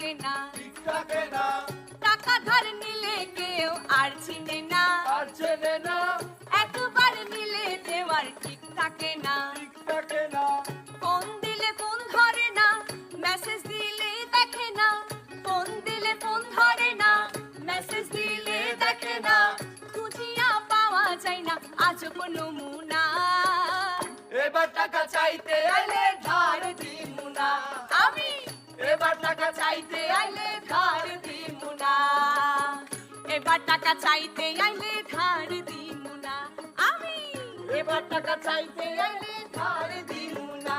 থাকে না, টাকা ধার নিলে কেউ আর চিনে না, একবার নিলে দেওয়ার ঠিক থাকে না, ফোন দিলে ফোন ধরে না, মেসেজ দিলে দেখে না, ফোন দিলে ফোন ধরে না, মেসেজ দিলে দেখে না, খুঁজিয়া পাওয়া যায় না আজ কোনো মুনা। এবার টাকা চাইতে আইলে ধার দিমু না, আমি এবার টাকা চাইতে আইলে ধার দিমু না, এবার টাকা চাইতে আইলে ধার দিমু না, আমি এবার টাকা চাইতে আইলে ধার দিমু না।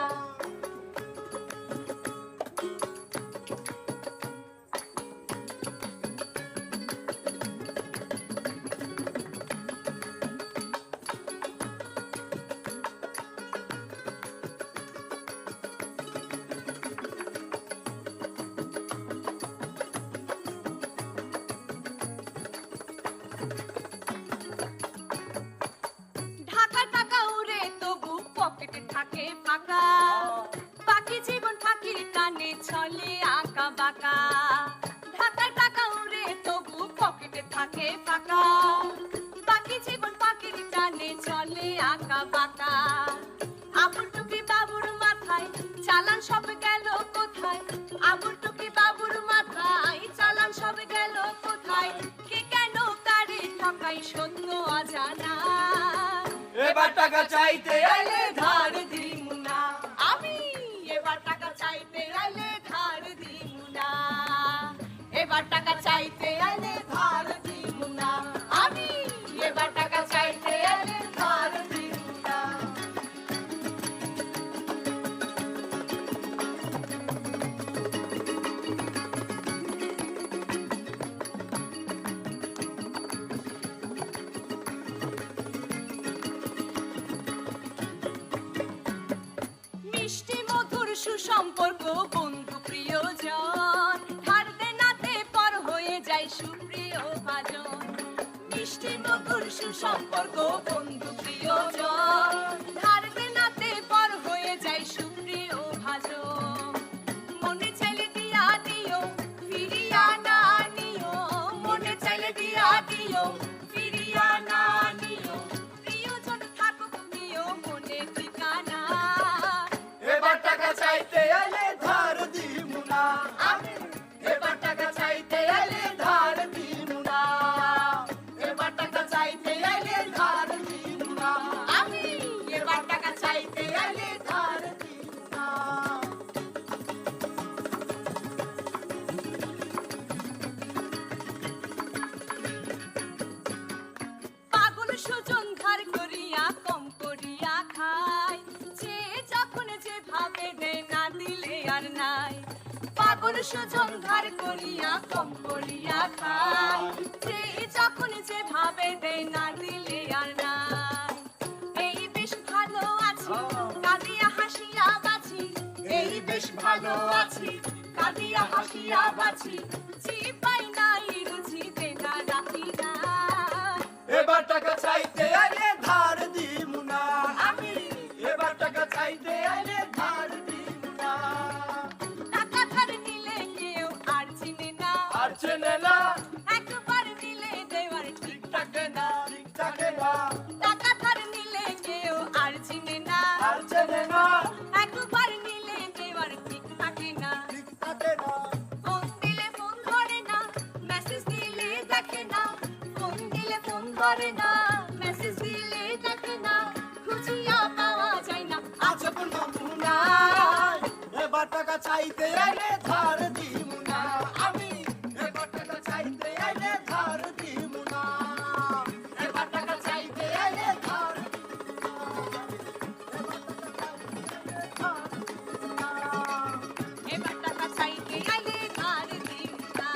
ঢাকা টাকা উড়ে তবু পকেটে থাকে ফাঁকা, বাকি জীবন ফাঁকির টানে চলে আঁকা বাঁকা, ঢাকা টাকা উড়ে তবু পকেটে থাকে ফাঁকা, বাকি জীবন ফাঁকির টানে চলে আঁকা বাঁকা, আবুর টুকি বাবুর মাথায় চালান সব গেল কোথায়, আবুর টুকি বাবুর মাথায় চালান সব গেল কোথায়, কে কেন কারে ঠকাই সত্য অজানা। এবার টাকা চাইতে আইলে ধার দিমু না, আমি এবার টাকা চাইতে আইলে ধার দিমু না, এবার টাকা চাইতে আইলে ধার দিমু না, আমি এবার টাকা চাইতে আইলে ধার দিমু না। মিষ্টি মধুর সুসম্পর্ক বন্ধু প্রিয়জন, ধার দেনাতে পর হয়ে যায় সুপ্রিয় ভাজন, মিষ্টি মধুর সুসম্পর্ক বন্ধু প্রিয়জন, ধার দেনাতে পর হয়ে যায় সুপ্রিয় ভাজন, মনে চাইলে দিয়া দিও ফিরিয়া না নিও, মনে চাইলে দিয়া দিও ফিরিয়া না নিও, প্রিয়জন থাকুক নিও মনে ঠিকানা। এবার টাকা চাইতে আইলে ধার দিমু না, আমি এবার টাকা চাইতে আইলে ধার দিমু না, এবার টাকা চাইতে আইলে ধার দিমু না, আমি এবার টাকা চাইতে আইলে ধার দিমু না। পাগল সুজন ধার করিয়া কম করিয়া খায়, যে যখন যে ভাবে দে না দিলে আর নাই, পাগল সুজন ধার করিয়া কম করিয়া খায়, যে যখন যে ভাবে দে না দিলে আর নাই, এই বেশ ভালো আছি কাঁদিয়া হাসিয়া বাঁচি, এই বেশ ভালো আছি কাঁদিয়া হাসিয়া বাঁচি, জি পাই নাই রুচি দেনা রাখি না। এবার টাকা চাইতে আইলে ধার দিমু না, আমি এবার টাকা চাইতে আইলে ধার দিমু না, টাকা ধার নিলে কেউ আর চিনে না, আর চেনে না, একবার নিলে দেওয়ার ঠিক থাকে না, ঠিক থাকে না, টাকা ধার নিলে কেউ আর চিনে না, আর চেনে না, একবার নিলে দেওয়ার ঠিক থাকে না, ঠিক থাকে না, ফোন দিলে ফোন ধরে না, মেসেজ দিলে দেখে না, ফোন দিলে ফোন ধরে না, মেসেজ দিলে দেখে না, খুঁজিয়া পাওয়া যায় না আজ কোনো মুনা। এবার টাকা চাইতে আইলে ধার দিমু না, আমি এবার টাকা চাইতে আইলে ধার দিমু না, এবার টাকা চাইতে আইলে ধার দিমু না, এবার টাকা চাইতে আইলে ধার দিমু না।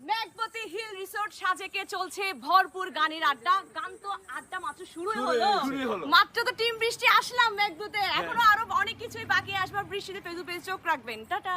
মেঘবতী হিল রিসোর্ট সাজেকে চলছে ভরপুর গানের আড্ডা। গান তো আড্ডা মাত্র শুরুই হলো, মাত্র তো টিম বৃষ্টি আসলাম মেঘদূতে, এখনো আরো অনেক কিছুই বাকি আসবার, বৃষ্টিতে পেজু পেজ চোখ রাখবেন। টাটা।